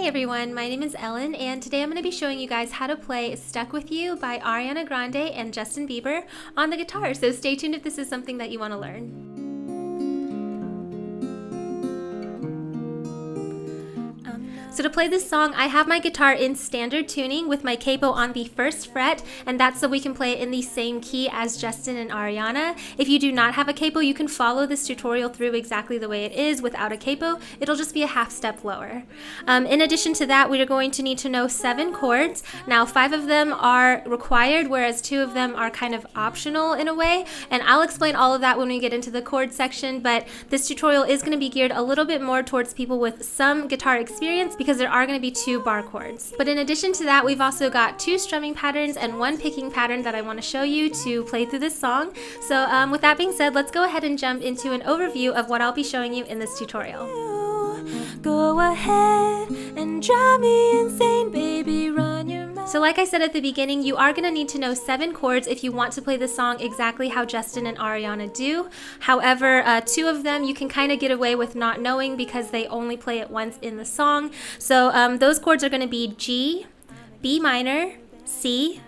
everyone, my name is Ellen, and today I'm going to be showing you guys how to play Stuck With You by Ariana Grande and Justin Bieber on the guitar, so stay tuned if this is something that you want to learn. So to play this song, I have my guitar in standard tuning with my capo on the 1st fret, and that's so we can play it in the same key as Justin and Ariana. If you do not have a capo, you can follow this tutorial through exactly the way it is without a capo. It'll just be a half step lower. In addition to that, we are going to need to know 7 chords. Now 5 of them are required, whereas 2 of them are kind of optional in a way, and I'll explain all of that when we get into the chord section, but this tutorial is going to be geared a little bit more towards people with some guitar experience because there are going to be 2 bar chords. But in addition to that, we've also got 2 strumming patterns and 1 picking pattern that I want to show you to play through this song. So with that being said, let's go ahead and jump into an overview of what I'll be showing you in this tutorial. Go ahead and drive me insane, baby, run your mouth. So like I said at the beginning, you are going to need to know 7 chords if you want to play the song exactly how Justin and Ariana do. However, 2 of them you can kind of get away with not knowing because they only play it once in the song. So those chords are going to be G, B minor, C,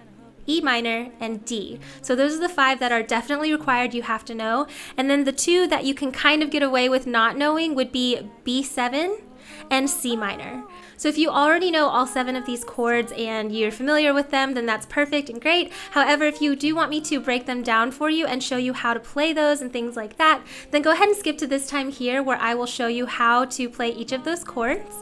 E minor, and D. So those are the 5 that are definitely required you have to know. And then the 2 that you can kind of get away with not knowing would be B7 and C minor. So if you already know all 7 of these chords and you're familiar with them, then that's perfect and great. However, if you do want me to break them down for you and show you how to play those and things like that, then go ahead and skip to this time here where I will show you how to play each of those chords.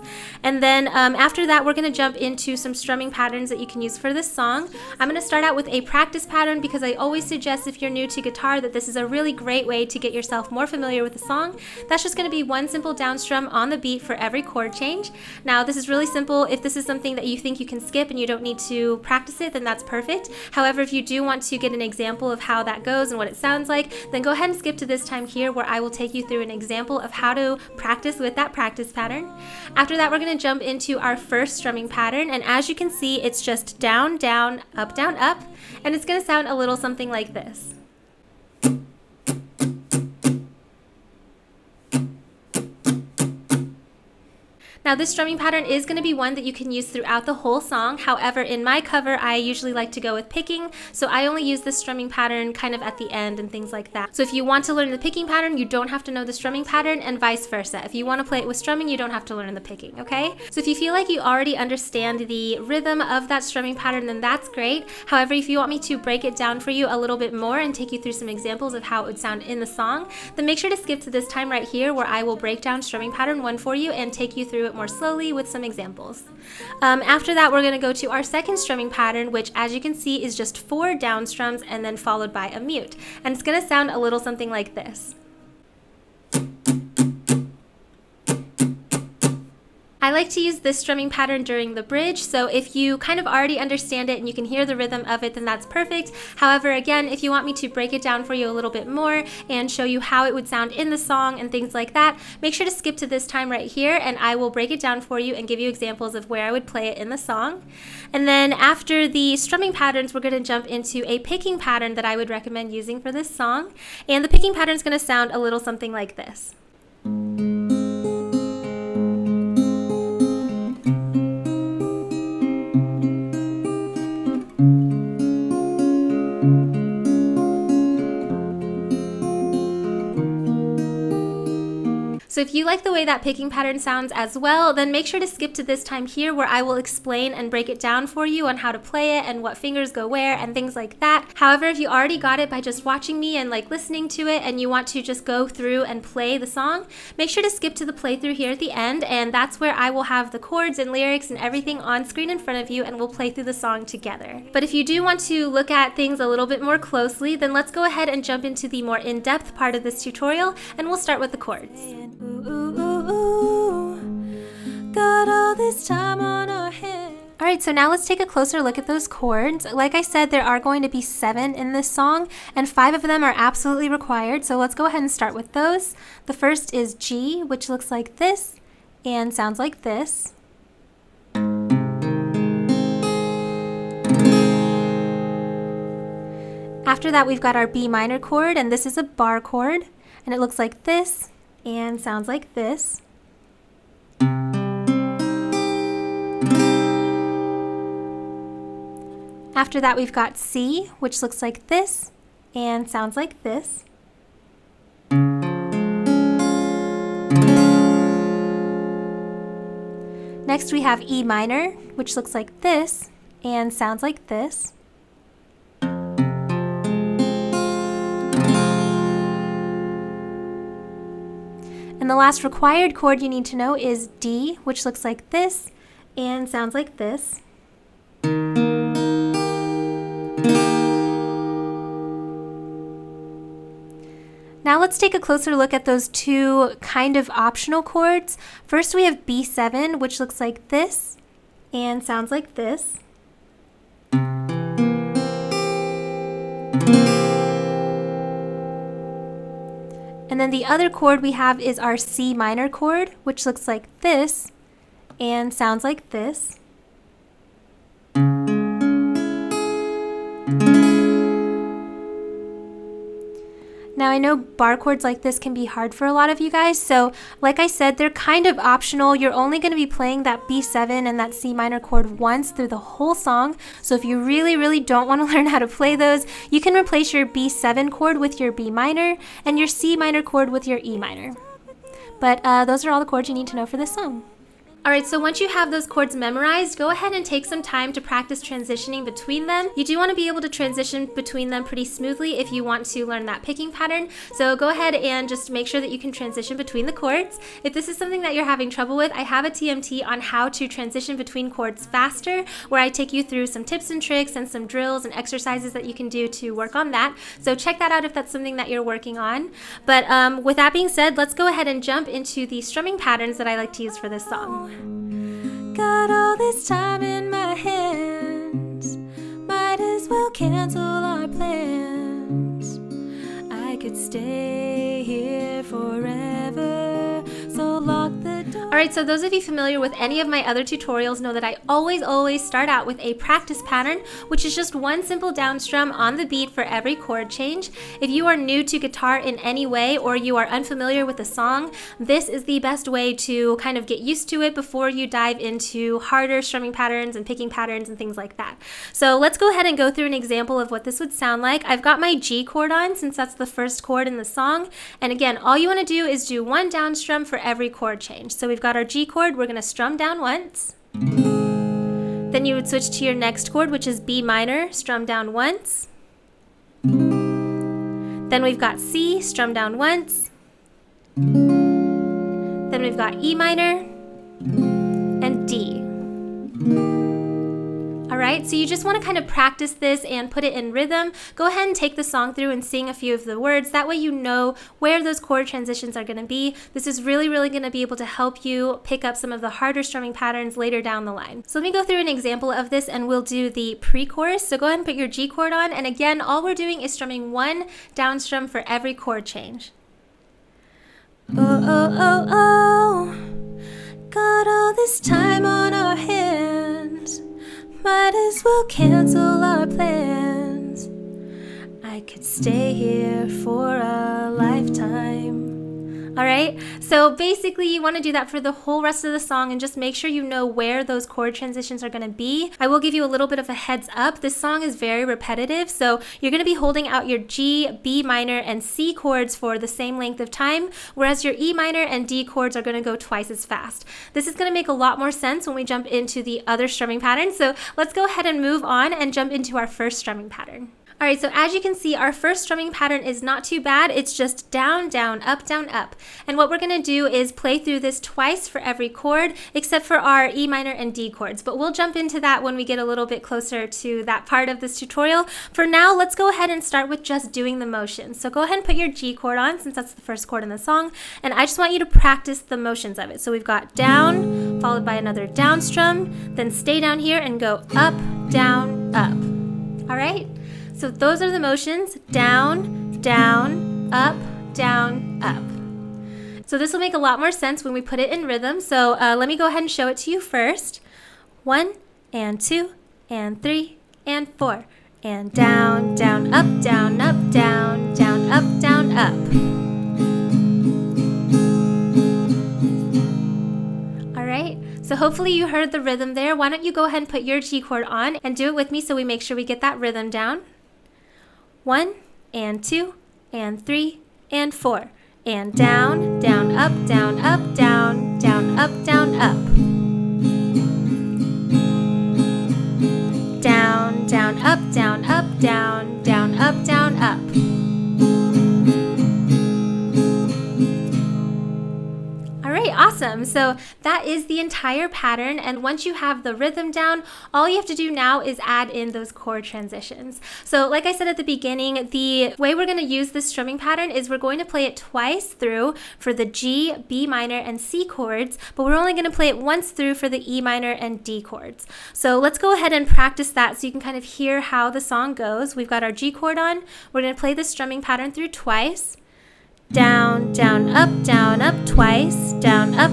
And then after that, we're going to jump into some strumming patterns that you can use for this song. I'm going to start out with a practice pattern because I always suggest if you're new to guitar that this is a really great way to get yourself more familiar with the song. That's just going to be 1 simple down strum on the beat for every chord change. Now this is really simple. If this is something that you think you can skip and you don't need to practice it, then that's perfect. However, if you do want to get an example of how that goes and what it sounds like, then go ahead and skip to this time here where I will take you through an example of how to practice with that practice pattern. After that, we're going to jump into our first strumming pattern, and as you can see, it's just down, down, up, and it's going to sound a little something like this. Now this strumming pattern is going to be one that you can use throughout the whole song. However, in my cover, I usually like to go with picking, so I only use this strumming pattern kind of at the end and things like that. So if you want to learn the picking pattern, you don't have to know the strumming pattern, and vice versa. If you want to play it with strumming, you don't have to learn the picking, okay? So if you feel like you already understand the rhythm of that strumming pattern, then that's great. However, if you want me to break it down for you a little bit more and take you through some examples of how it would sound in the song, then make sure to skip to this time right here where I will break down strumming pattern 1 for you and take you through it more slowly with some examples. After that, we're going to go to our second strumming pattern, which as you can see is just 4 down strums and then followed by a mute. And it's going to sound a little something like this. I like to use this strumming pattern during the bridge, so if you kind of already understand it and you can hear the rhythm of it, then that's perfect. However, again, if you want me to break it down for you a little bit more and show you how it would sound in the song and things like that, make sure to skip to this time right here and I will break it down for you and give you examples of where I would play it in the song. And then after the strumming patterns, we're going to jump into a picking pattern that I would recommend using for this song. And the picking pattern is going to sound a little something like this. So if you like the way that picking pattern sounds as well, then make sure to skip to this time here where I will explain and break it down for you on how to play it and what fingers go where and things like that. However, if you already got it by just watching me and like listening to it and you want to just go through and play the song, make sure to skip to the playthrough here at the end, and that's where I will have the chords and lyrics and everything on screen in front of you and we'll play through the song together. But if you do want to look at things a little bit more closely, then let's go ahead and jump into the more in-depth part of this tutorial, and we'll start with the chords. Got all this time on our hands. Alright, so now let's take a closer look at those chords. Like I said, there are going to be 7 in this song, and 5 of them are absolutely required, so let's go ahead and start with those. The first is G, which looks like this, and sounds like this. After that, we've got our B minor chord, and this is a bar chord, and it looks like this, and sounds like this. After that, we've got C, which looks like this and sounds like this. Next, we have E minor, which looks like this and sounds like this. And the last required chord you need to know is D, which looks like this and sounds like this. Now let's take a closer look at those two kind of optional chords. First we have B7, which looks like this and sounds like this. And then the other chord we have is our C minor chord, which looks like this and sounds like this. Now I know bar chords like this can be hard for a lot of you guys, so like I said, they're kind of optional. You're only going to be playing that B7 and that C minor chord once through the whole song, so if you really don't want to learn how to play those, you can replace your B7 chord with your B minor and your C minor chord with your E minor. But those are all the chords you need to know for this song. Alright, so once you have those chords memorized, go ahead and take some time to practice transitioning between them. You do want to be able to transition between them pretty smoothly if you want to learn that picking pattern. So go ahead and just make sure that you can transition between the chords. If this is something that you're having trouble with, I have a TMT on how to transition between chords faster, where I take you through some tips and tricks and some drills and exercises that you can do to work on that. So check that out if that's something that you're working on. But with that being said, let's go ahead and jump into the strumming patterns that I like to use for this song. Got all this time in my hands, might as well cancel our plans. I could stay here forever, so lock the door. Alright, so those of you familiar with any of my other tutorials know that I always start out with a practice pattern, which is just one simple down strum on the beat for every chord change. If you are new to guitar in any way, or you are unfamiliar with the song, this is the best way to kind of get used to it before you dive into harder strumming patterns and picking patterns and things like that. So let's go ahead and go through an example of what this would sound like. I've got my G chord on since that's the first chord in the song, and again, all you want to do is do one down strum for every chord change. So we've got our G chord, we're going to strum down once. Then you would switch to your next chord, which is B minor, strum down once. Then we've got C, strum down once. Then we've got E minor and D. Alright, so you just want to kind of practice this and put it in rhythm. Go ahead and take the song through and sing a few of the words. That way you know where those chord transitions are going to be. This is really going to be able to help you pick up some of the harder strumming patterns later down the line. So let me go through an example of this and we'll do the pre-chorus. So go ahead and put your G chord on, and again, all we're doing is strumming one down strum for every chord change. Oh, got all this time on our hands, might as well cancel our plans. I could stay here for a lifetime. Alright, so basically you want to do that for the whole rest of the song and just make sure you know where those chord transitions are going to be. I will give you a little bit of a heads up. This song is very repetitive, so you're going to be holding out your G, B minor, and C chords for the same length of time, whereas your E minor and D chords are going to go twice as fast. This is going to make a lot more sense when we jump into the other strumming patterns, so let's go ahead and move on and jump into our first strumming pattern. Alright, so as you can see, our first strumming pattern is not too bad. It's just down, down, up, down, up. And what we're going to do is play through this twice for every chord, except for our E minor and D chords. But we'll jump into that when we get a little bit closer to that part of this tutorial. For now, let's go ahead and start with just doing the motions. So go ahead and put your G chord on, since that's the first chord in the song. And I just want you to practice the motions of it. So we've got down, followed by another down strum, then stay down here and go up, down, up. Alright? So those are the motions: down, down, up, down, up. So this will make a lot more sense when we put it in rhythm. So let me go ahead and show it to you first. 1 and 2 and 3 and 4. And down, down, up, down, up, down, down, up, down, up. Alright, So hopefully you heard the rhythm there. Why don't you go ahead and put your G chord on and do it with me so we make sure we get that rhythm down. 1 and 2 and 3 and 4 and down, down, up, down, up, down, down, up, down, up. Down, down, up, down, up, down, down, up, down, up. Awesome. So that is the entire pattern, and once you have the rhythm down, all you have to do now is add in those chord transitions. So like I said at the beginning, the way we're going to use this strumming pattern is we're going to play it twice through for the G, B minor, and C chords, but we're only going to play it once through for the E minor and D chords. So let's go ahead and practice that so you can kind of hear how the song goes. We've got our G chord on. We're going to play the strumming pattern through twice. Down, down, up, twice. Down, up.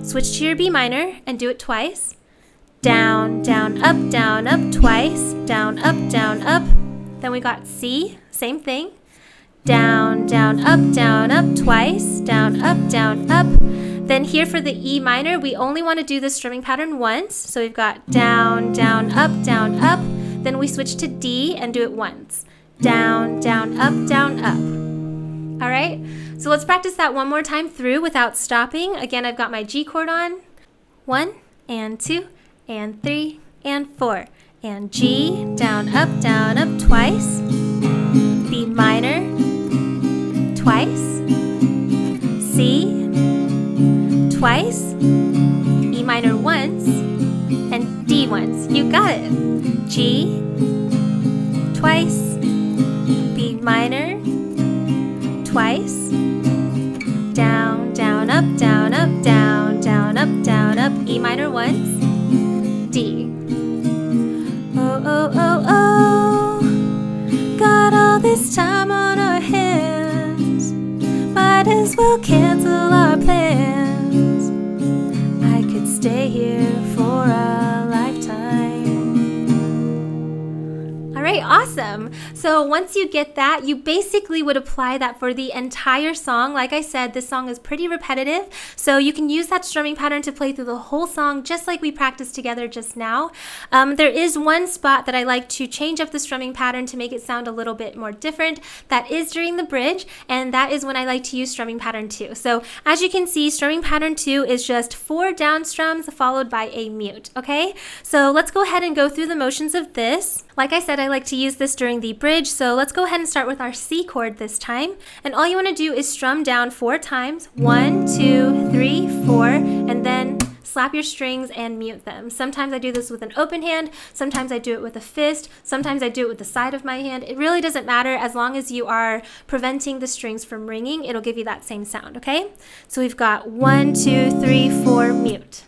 Switch to your B minor and do it twice. Down, up, twice. Down, up. Then we got C, same thing. Down, up, twice. Down, up. Then here for the E minor, we only want to do the strumming pattern once. So we've got down, up. Then we switch to D and do it once. Down, up. All right, so let's practice that one more time through without stopping. Again, I've got my G chord on. 1 and 2 and 3 and 4 and G, down, up, twice. B minor, twice. C, twice. E minor once and D once. You got it. G, twice. B minor, twice. Down, up, down, up. E minor once. D. Oh. Got all this time on our hands. Might as well cancel our plans. I could stay here for a lifetime. All right, awesome. So once you get that, you basically would apply that for the entire song. Like I said, this song is pretty repetitive, so you can use that strumming pattern to play through the whole song just like we practiced together just now. There is one spot that I like to change up the strumming pattern to make it sound a little bit more different. That is during the bridge, and that is when I like to use strumming pattern 2. So as you can see, strumming pattern 2 is just 4 down strums followed by a mute, okay? So let's go ahead and go through the motions of this. Like I said, I like to use this during the bridge, so let's go ahead and start with our C chord this time. And all you want to do is strum down 4 times. 1, 2, 3, 4, and then slap your strings and mute them. Sometimes I do this with an open hand, sometimes I do it with a fist, sometimes I do it with the side of my hand. It really doesn't matter as long as you are preventing the strings from ringing. It'll give you that same sound, okay? So we've got 1, 2, 3, 4, mute.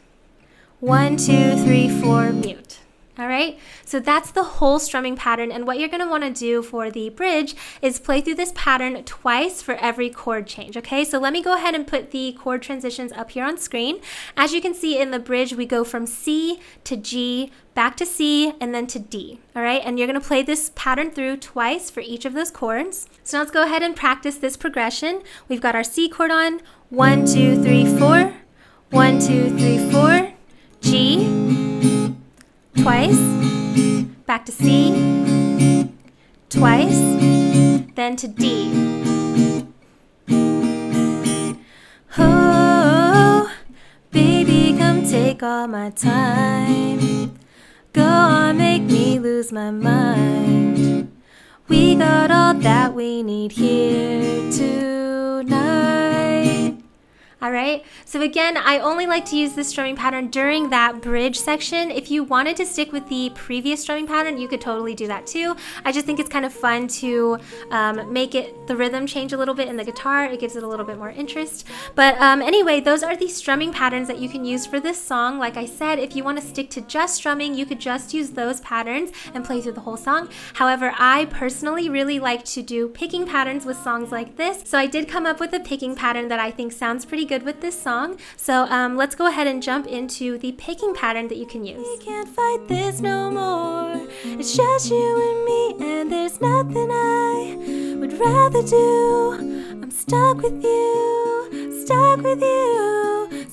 1, 2, 3, 4, mute. All right, so that's the whole strumming pattern, and what you're going to want to do for the bridge is play through this pattern twice for every chord change, okay? So let me go ahead and put the chord transitions up here on screen. As you can see in the bridge, we go from C to G, back to C, and then to D, all right? And you're going to play this pattern through twice for each of those chords. So now let's go ahead and practice this progression. We've got our C chord on, 1, 2, 3, 4, 1, 2, 3, 4, G, twice, back to C, twice, then to D. Oh, baby, come take all my time. Go on, make me lose my mind. We got all that we need here tonight. All right, so again, I only like to use this strumming pattern during that bridge section. If you wanted to stick with the previous strumming pattern, you could totally do that too. I just think it's kind of fun to make the rhythm change a little bit in the guitar. It gives it a little bit more interest. But anyway, those are the strumming patterns that you can use for this song. Like I said, if you want to stick to just strumming, you could just use those patterns and play through the whole song. However, I personally really like to do picking patterns with songs like this. So I did come up with a picking pattern that I think sounds pretty good with this song. So let's go ahead and jump into the picking pattern that you can use. We can't fight this no more. It's just you and me, and there's nothing I would rather do. I'm stuck with you,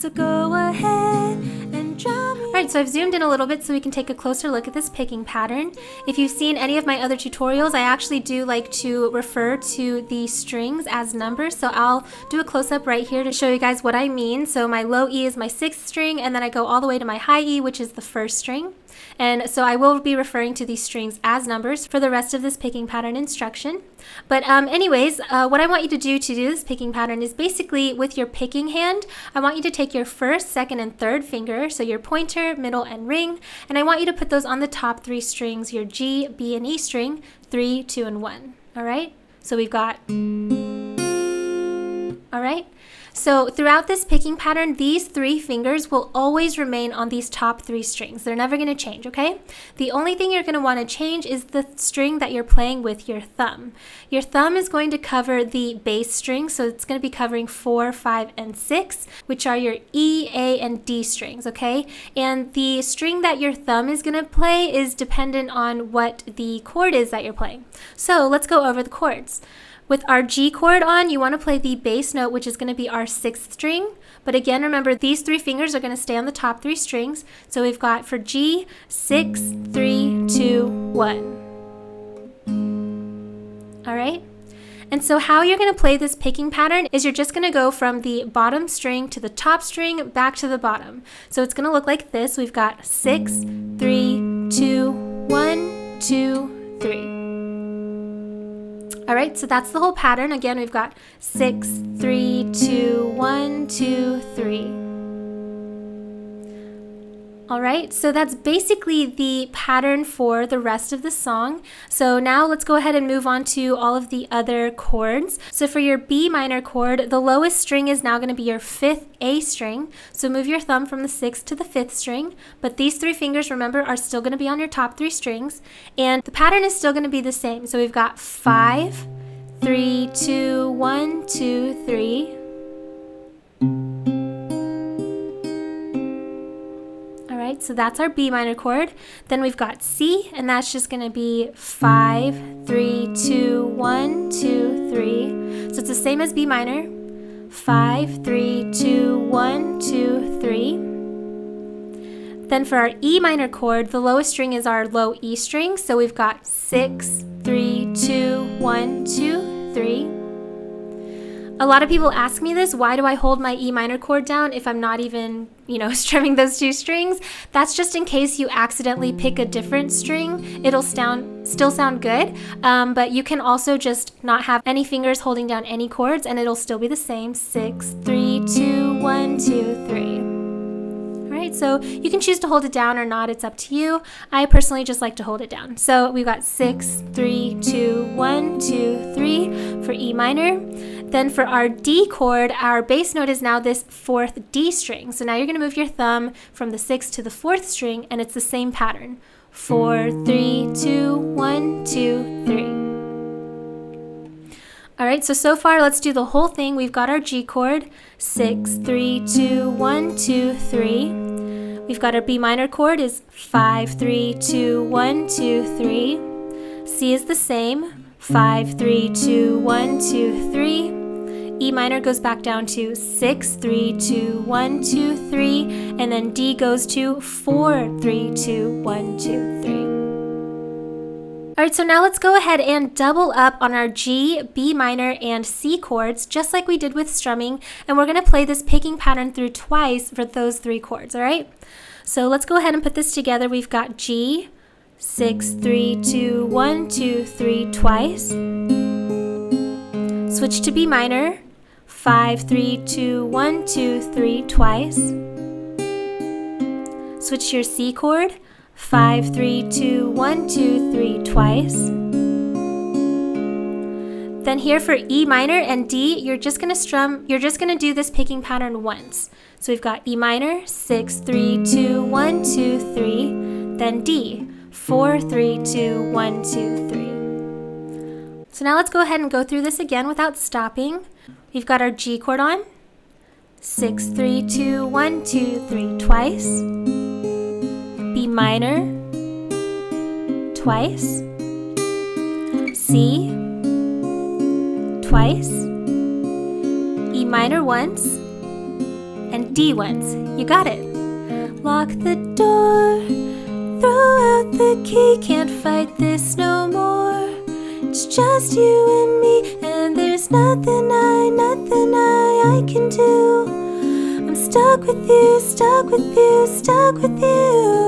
So go ahead and draw me. Alright, so I've zoomed in a little bit so we can take a closer look at this picking pattern. If you've seen any of my other tutorials, I actually do like to refer to the strings as numbers. So I'll do a close-up right here to show you guys what I mean. So my low E is my 6th string, and then I go all the way to my high E, which is the 1st string. And so I will be referring to these strings as numbers for the rest of this picking pattern instruction. But anyways, what I want you to do this picking pattern is basically with your picking hand, I want you to take your 1st, 2nd, and 3rd finger, so your pointer, middle, and ring, and I want you to put those on the top 3 strings, your G, B, and E string, 3, 2, and 1. All right? So we've got, all right? So throughout this picking pattern, these 3 fingers will always remain on these top 3 strings. They're never going to change, okay? The only thing you're going to want to change is the string that you're playing with your thumb. Your thumb is going to cover the bass string, so it's going to be covering 4, 5, and 6, which are your E, A, and D strings, okay? And the string that your thumb is going to play is dependent on what the chord is that you're playing. So let's go over the chords. With our G chord on, you want to play the bass note, which is going to be our 6th string. But again, remember, these 3 fingers are going to stay on the top 3 strings. So we've got for G, 6, 3, 2, 1. All right? And so how you're going to play this picking pattern is you're just going to go from the bottom string to the top string back to the bottom. So it's going to look like this. We've got 6, 3, 2, 1, 2, 3. All right, so that's the whole pattern. Again, we've got 6, 3, 2, 1, 2, 3. All right, so that's basically the pattern for the rest of the song. So now let's go ahead and move on to all of the other chords. So for your B minor chord, the lowest string is now going to be your 5th A string. So move your thumb from the 6th to the 5th string. But these 3 fingers, remember, are still going to be on your top 3 strings. And the pattern is still going to be the same. So we've got 5, 3, 2, 1, 2, 3. So that's our B minor chord. Then we've got C, and that's just going to be 5, 3, 2, 1, 2, 3. So it's the same as B minor. 5, 3, 2, 1, 2, 3. Then for our E minor chord, the lowest string is our low E string. So we've got 6, 3, 2, 1, 2, 3. A lot of people ask me this, why do I hold my E minor chord down if I'm not even, strumming those 2 strings? That's just in case you accidentally pick a different string. It'll still sound good, but you can also just not have any fingers holding down any chords and it'll still be the same. 6, 3, 2, 1, 2, 3. All right, so you can choose to hold it down or not, it's up to you. I personally just like to hold it down. So we've got 6, 3, 2, 1, 2, 3 for E minor. Then for our D chord, our bass note is now this 4th D string. So now you're going to move your thumb from the 6th to the 4th string, and it's the same pattern. 4, 3, 2, 1, 2, 3. All right, so far let's do the whole thing. We've got our G chord, 6, 3, 2, 1, 2, 3. We've got our B minor chord is 5, 3, 2, 1, 2, 3. C is the same, 5, 3, 2, 1, 2, 3. E minor goes back down to 6, 3, 2, 1, 2, 3, and then D goes to 4, 3, 2, 1, 2, 3. All right, so now let's go ahead and double up on our G, B minor, and C chords, just like we did with strumming, and we're going to play this picking pattern through twice for those 3 chords, all right? So let's go ahead and put this together. We've got G, 6, 3, 2, 1, 2, 3 twice. Switch to B minor, 5, 3, 2, 1, 2, 3 twice. Switch to your C chord, 5, 3, 2, 1, 2, 3 twice. Then here for E minor and D, you're just going to do this picking pattern once. So we've got E minor, 6, 3, 2, 1, 2, 3, then D, 4, 3, 2, 1, 2, 3. So now let's go ahead and go through this again without stopping. We've got our G chord on, 6, 3, 2, 1, 2, 3 twice. B minor, twice. C, twice. E minor once. and D ones. You got it. Lock the door, throw out the key, can't fight this no more. It's just you and me, and there's nothing I can do. I'm stuck with you, stuck with you, stuck with you.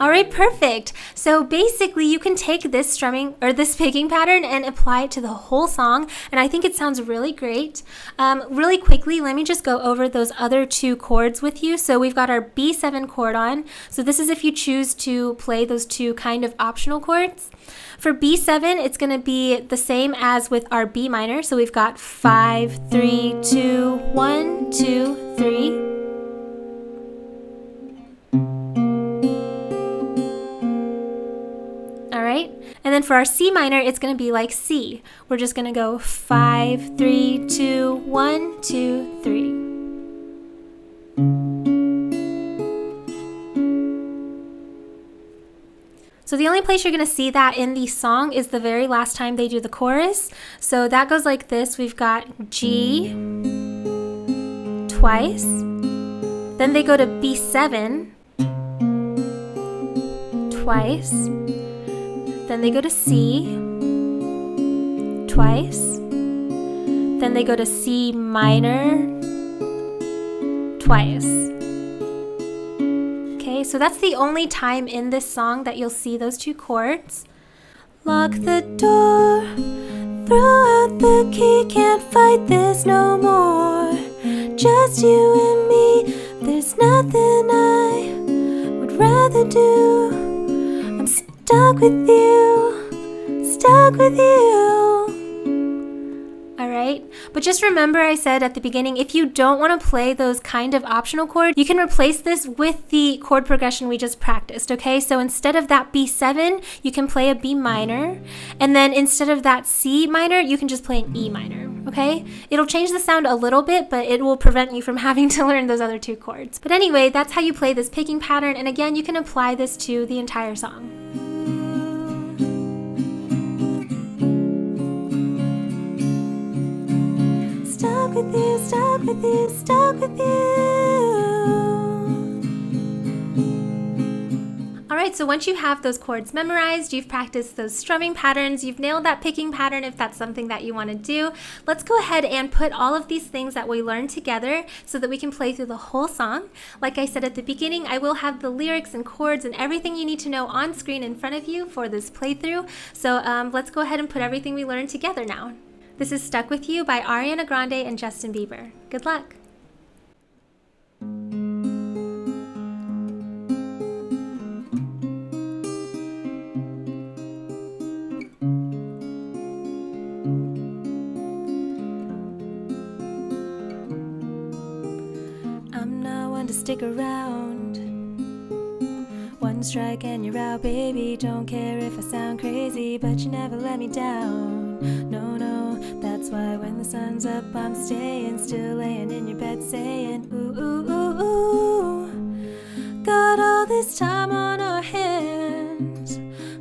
All right, perfect. So basically you can take this strumming or this picking pattern and apply it to the whole song, and I think it sounds really great. Really quickly, let me just go over those other two chords with you. So we've got our B7 chord on. So this is if you choose to play those two kind of optional chords. For B7, it's going to be the same as with our B minor. So we've got 5, 3, 2, 1, 2, 3. And then for our C minor, it's going to be like C. We're just going to go 5, 3, 2, 1, 2, 3. So the only place you're going to see that in the song is the very last time they do the chorus. So that goes like this. We've got G twice. Then they go to B7 twice. Then they go to C twice. Then they go to C minor twice. Okay, so that's the only time in this song that you'll see those two chords. Lock the door, throw out the key, can't fight this no more. Just you and me, there's nothing I would rather do. I'm stuck with you, stuck with you. Alright, but just remember I said at the beginning, if you don't want to play those kind of optional chords, you can replace this with the chord progression we just practiced, okay? So instead of that B7, you can play a B minor, and then instead of that C minor, you can just play an E minor, okay? It'll change the sound a little bit, but it will prevent you from having to learn those other two chords. But anyway, that's how you play this picking pattern, and again, you can apply this to the entire song. Stuck with you, stuck with you, stuck with you. Alright, so once you have those chords memorized, you've practiced those strumming patterns, you've nailed that picking pattern if that's something that you want to do, let's go ahead and put all of these things that we learned together so that we can play through the whole song. Like I said at the beginning, I will have the lyrics and chords and everything you need to know on screen in front of you for this playthrough. So let's go ahead and put everything we learned together now. This is Stuck With You by Ariana Grande and Justin Bieber. Good luck! I'm not one to stick around. One strike and you're out, baby. Don't care if I sound crazy, but you never let me down. No, no, that's why when the sun's up I'm staying, still laying in your bed saying ooh, ooh, ooh, ooh. Got all this time on our hands,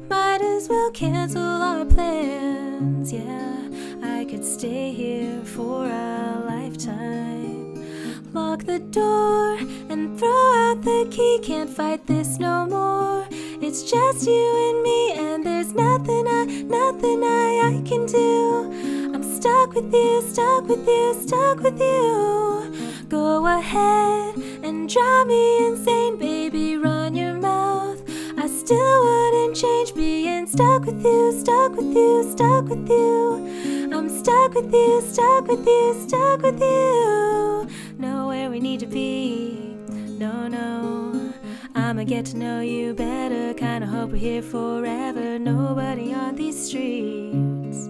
might as well cancel our plans. Yeah, I could stay here for a lifetime. Lock the door and throw out the key, can't fight this no more. It's just you and me, and there's nothing I can do. I'm stuck with you, stuck with you, stuck with you. Go ahead and drive me insane, baby, run your mouth. I still wouldn't change being stuck with you, stuck with you, stuck with you. I'm stuck with you, stuck with you, stuck with you. Know where we need to be, no, no. I'ma get to know you better, kinda hope we're here forever. Nobody on these streets.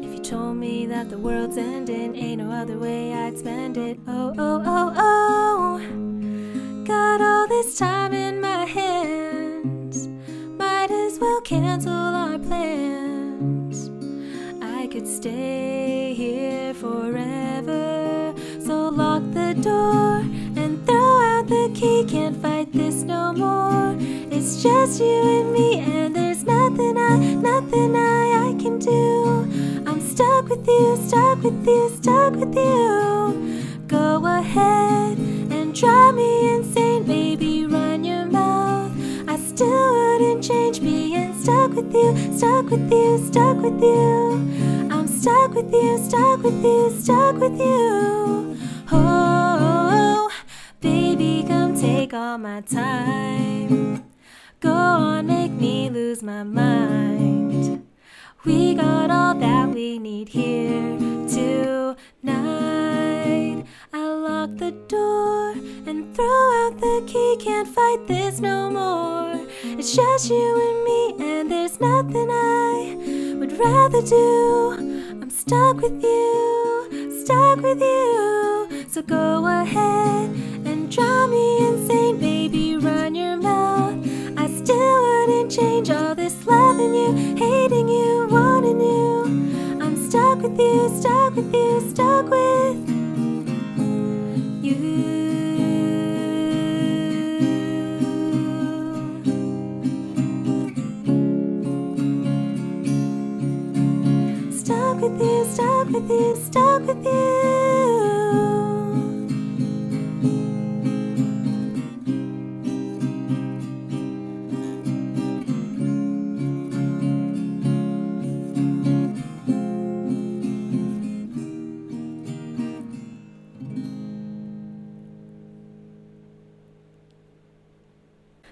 If you told me that the world's ending, ain't no other way I'd spend it. Oh, oh, oh, oh. Got all this time in my hands, might as well cancel our plans. I could stay here forever. So lock the door and throw out the key, can't fight this no more. It's just you and me, and there's nothing I can do. I'm stuck with you, stuck with you, stuck with you. with you, stuck with you, stuck with you. I'm stuck with you, stuck with you, stuck with you. Oh, baby, come take all my time. Go on, make me lose my mind. We got all that we need here tonight. I'll lock the door and throw out the key. Can't fight this no more. It's just you and me, and there's nothing I would rather do. I'm stuck with you, stuck with you. So go ahead and drive me insane, baby, run your mouth. I still wouldn't change all this loving you, hating you, wanting you. I'm stuck with you, stuck with you, stuck with you. Stuck with you, stuck with you, stuck with you.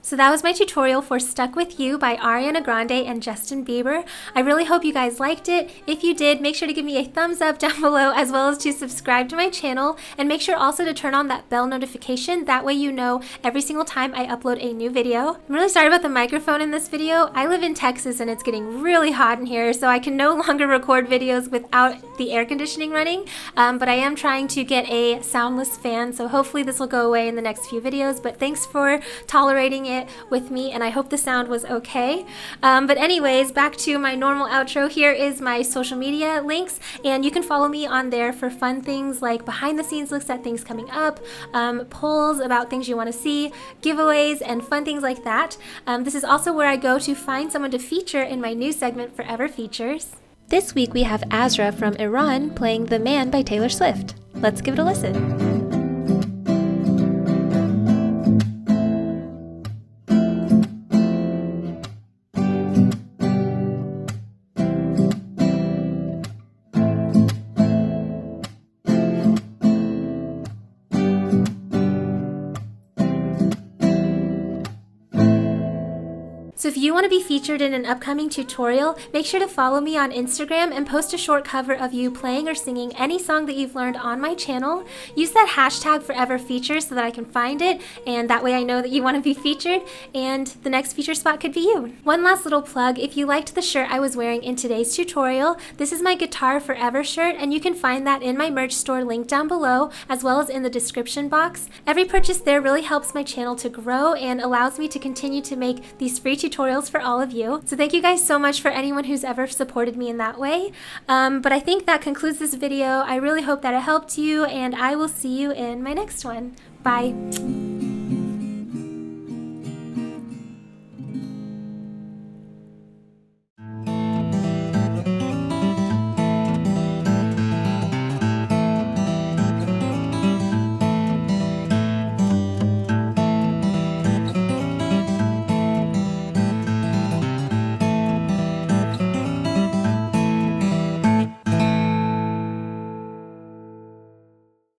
So that was my tutorial for Stuck With You by Ariana Grande and Justin Bieber. I really hope you guys liked it. If you did, make sure to give me a thumbs up down below, as well as to subscribe to my channel, and make sure also to turn on that bell notification. That way you know every single time I upload a new video. I'm really sorry about the microphone in this video. I live in Texas and it's getting really hot in here, so I can no longer record videos without the air conditioning running, but I am trying to get a soundless fan, so hopefully this will go away in the next few videos. But thanks for tolerating it with me, and I hope the sound was okay. But anyways, back to my normal outro. Here is my social media links, and you can follow me on there for fun things like behind the scenes looks at things coming up, polls about things you want to see, giveaways, and fun things like that. This is also where I go to find someone to feature in my new segment, Forever Features. This week we have Azra from Iran playing The Man by Taylor Swift. Let's give it a listen. So if you want to be featured in an upcoming tutorial, make sure to follow me on Instagram and post a short cover of you playing or singing any song that you've learned on my channel. Use that hashtag #ForeverFeatures so that I can find it, and that way I know that you want to be featured, and the next feature spot could be you. One last little plug: if you liked the shirt I was wearing in today's tutorial, this is my Guitar Forever shirt, and you can find that in my merch store linked down below, as well as in the description box. Every purchase there really helps my channel to grow and allows me to continue to make these free tutorials for all of you. So thank you guys so much for anyone who's ever supported me in that way. But I think that concludes this video. I really hope that it helped you, and I will see you in my next one. Bye.